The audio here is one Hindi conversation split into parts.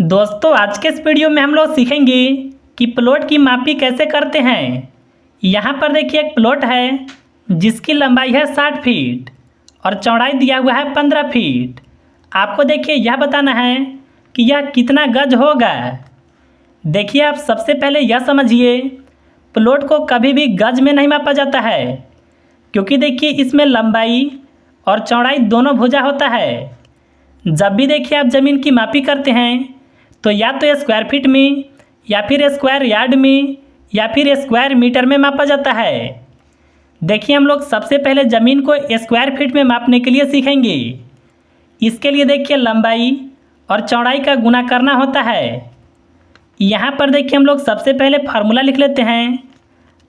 दोस्तों आज के इस वीडियो में हम लोग सीखेंगे कि प्लॉट की मापी कैसे करते हैं। यहाँ पर देखिए एक प्लॉट है जिसकी लंबाई है 60 फीट और चौड़ाई दिया हुआ है 15 फीट। आपको देखिए यह बताना है कि यह कितना गज होगा। देखिए आप सबसे पहले यह समझिए प्लॉट को कभी भी गज में नहीं मापा जाता है, क्योंकि देखिए इसमें लंबाई और चौड़ाई दोनों भुजा होता है। जब भी देखिए आप ज़मीन की मापी करते हैं तो या तो स्क्वायर फीट में या फिर स्क्वायर यार्ड में या फिर स्क्वायर मीटर में मापा जाता है। देखिए हम लोग सबसे पहले ज़मीन को स्क्वायर फीट में मापने के लिए सीखेंगे। इसके लिए देखिए लंबाई और चौड़ाई का गुना करना होता है। यहाँ पर देखिए हम लोग सबसे पहले फार्मूला लिख लेते हैं,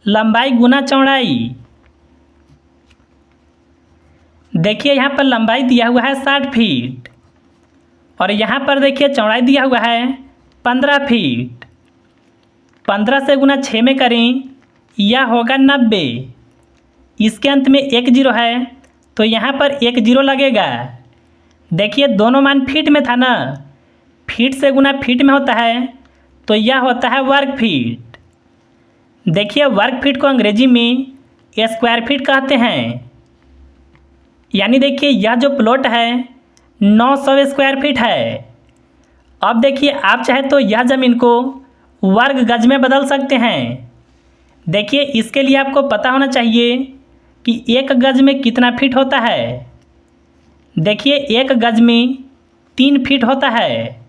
लंबाई गुना चौड़ाई। देखिए यहाँ पर लंबाई दिया हुआ है 60 फीट और यहाँ पर देखिए चौड़ाई दिया हुआ है 15 फीट। 15 से गुना 6 में करें, यह होगा 90। इसके अंत में एक जीरो है तो यहाँ पर एक जीरो लगेगा। देखिए दोनों मान फीट में था ना, फीट से गुना फीट में होता है तो यह होता है वर्ग फीट। देखिए वर्ग फीट को अंग्रेजी में स्क्वायर फीट कहते हैं। यानी देखिए यह जो प्लॉट है 900 स्क्वायर फीट है। अब देखिए आप चाहे तो यह ज़मीन को वर्ग गज में बदल सकते हैं। देखिए इसके लिए आपको पता होना चाहिए कि एक गज में कितना फीट होता है। देखिए एक गज में 3 फीट होता है।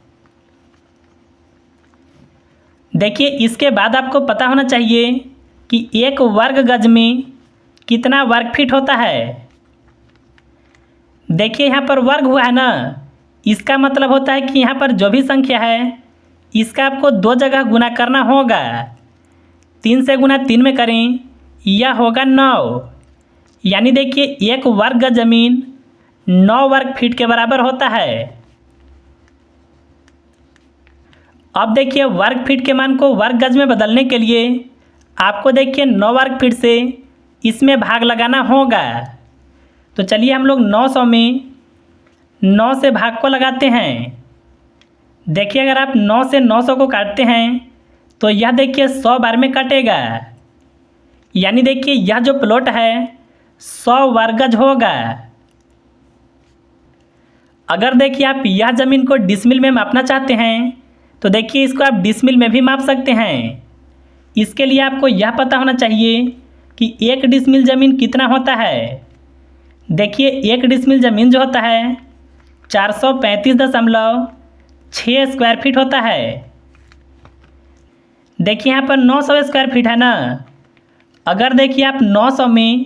देखिए इसके बाद आपको पता होना चाहिए कि एक वर्ग गज में कितना वर्ग फीट होता है। देखिए यहाँ पर वर्ग हुआ है ना, इसका मतलब होता है कि यहाँ पर जो भी संख्या है इसका आपको 2 जगह गुना करना होगा। 3 से गुना 3 में करें, यह होगा 9। यानी देखिए एक वर्ग ज़मीन 9 वर्ग फीट के बराबर होता है। अब देखिए वर्ग फीट के मान को वर्ग गज में बदलने के लिए आपको देखिए 9 वर्ग फीट से इसमें भाग लगाना होगा। तो चलिए हम लोग 900 में 9 से भाग को लगाते हैं। देखिए अगर आप 9 से 900 को काटते हैं तो यह देखिए 100 बार में कटेगा। यानी देखिए यह जो प्लॉट है 100 वर्ग गज होगा। अगर देखिए आप यह ज़मीन को डिसमिल में मापना चाहते हैं तो देखिए इसको आप डिसमिल में भी माप सकते हैं। इसके लिए आपको यह पता होना चाहिए कि 1 डिसमिल ज़मीन कितना होता है। देखिए 1 डिसमिल ज़मीन जो होता है 435.6 स्क्वायर फीट होता है। देखिए यहाँ पर 900 स्क्वायर फीट है ना। अगर देखिए आप 900 में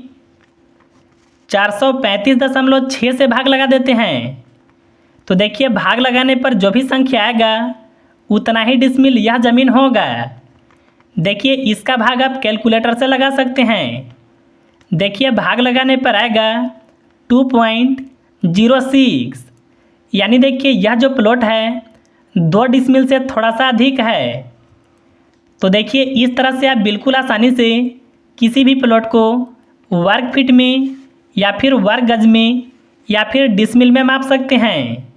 435.6 से भाग लगा देते हैं तो देखिए भाग लगाने पर जो भी संख्या आएगा उतना ही डिसमिल यह ज़मीन होगा। देखिए इसका भाग आप कैलकुलेटर से लगा सकते हैं। देखिए भाग लगाने पर आएगा 2.06। यानी देखिए यह जो प्लॉट है 2 डिसमिल से थोड़ा सा अधिक है। तो देखिए इस तरह से आप बिल्कुल आसानी से किसी भी प्लॉट को वर्ग फीट में या फिर वर्ग गज में या फिर डिसमिल में माप सकते हैं।